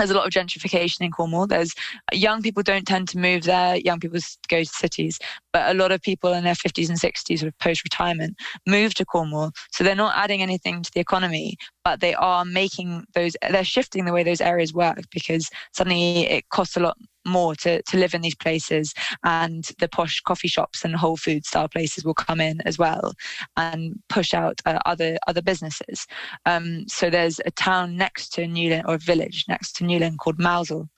There's a lot of gentrification in Cornwall. There's young people don't tend to move there. Young people go to cities, but a lot of people in their 50s and 60s, sort of post-retirement, move to Cornwall. So they're not adding anything to the economy, but they are they're shifting the way those areas work, because suddenly it costs a lot more to live in these places, and the posh coffee shops and Whole Food style places will come in as well and push out other businesses. So there's a town next to Newlyn, or a village next to Newlyn, called Mousehole.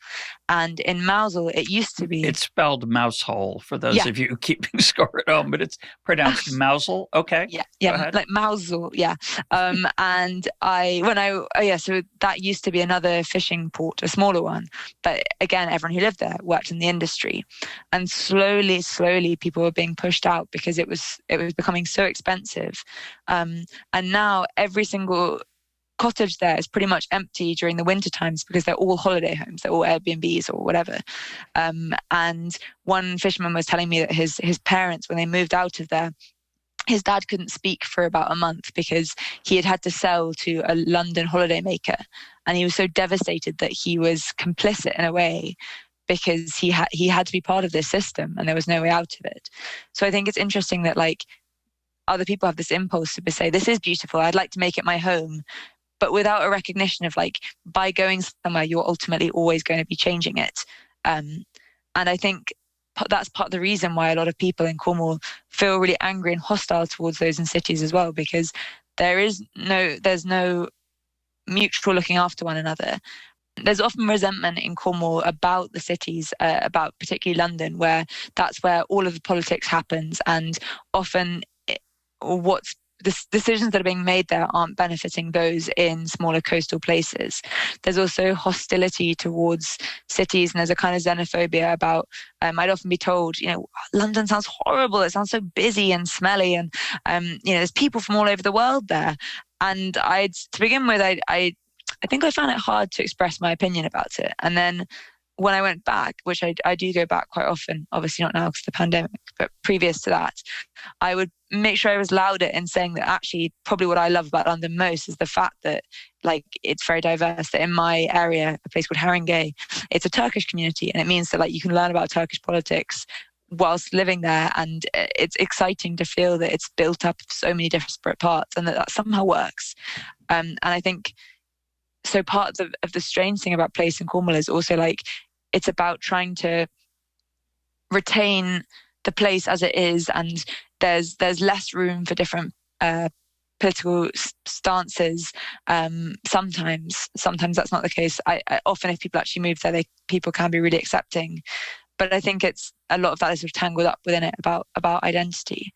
And in Mousehole, it used to be... It's spelled mouse hole for those of you keeping score at home, but it's pronounced Mousehole. Okay. Yeah, like Mousehole, yeah. So that used to be another fishing port, a smaller one. But again, everyone who lived there worked in the industry. And slowly people were being pushed out because it was becoming so expensive. And now every single cottage there is pretty much empty during the winter times, because they're all holiday homes, they're all Airbnbs or whatever. And one fisherman was telling me that his parents, when they moved out of there, his dad couldn't speak for about a month because he had to sell to a London holidaymaker, and he was so devastated that he was complicit in a way, because he had to be part of this system and there was no way out of it. So I think it's interesting that other people have this impulse to say, this is beautiful, I'd like to make it my home, but without a recognition of by going somewhere, you're ultimately always going to be changing it. And I think that's part of the reason why a lot of people in Cornwall feel really angry and hostile towards those in cities as well, because there's no mutual looking after one another. There's often resentment in Cornwall about the cities, about particularly London, where that's where all of the politics happens, and often the decisions that are being made there aren't benefiting those in smaller coastal places. There's also hostility towards cities, and there's a kind of xenophobia about, I'd often be told, London sounds horrible, it sounds so busy and smelly, and there's people from all over the world there. And to begin with, I think I found it hard to express my opinion about it. And then when I went back, which I do go back quite often, obviously not now because of the pandemic, but previous to that, I would make sure I was louder in saying that actually probably what I love about London most is the fact that it's very diverse. That in my area, a place called Haringey, it's a Turkish community, and it means that you can learn about Turkish politics whilst living there, and it's exciting to feel that it's built up of so many disparate parts and that somehow works. And I think so part of the strange thing about place in Cornwall is also it's about trying to retain the place as it is, and there's less room for different political stances. Sometimes that's not the case. I often, if people actually move there, people can be really accepting. But I think it's a lot of that is sort of tangled up within it about identity.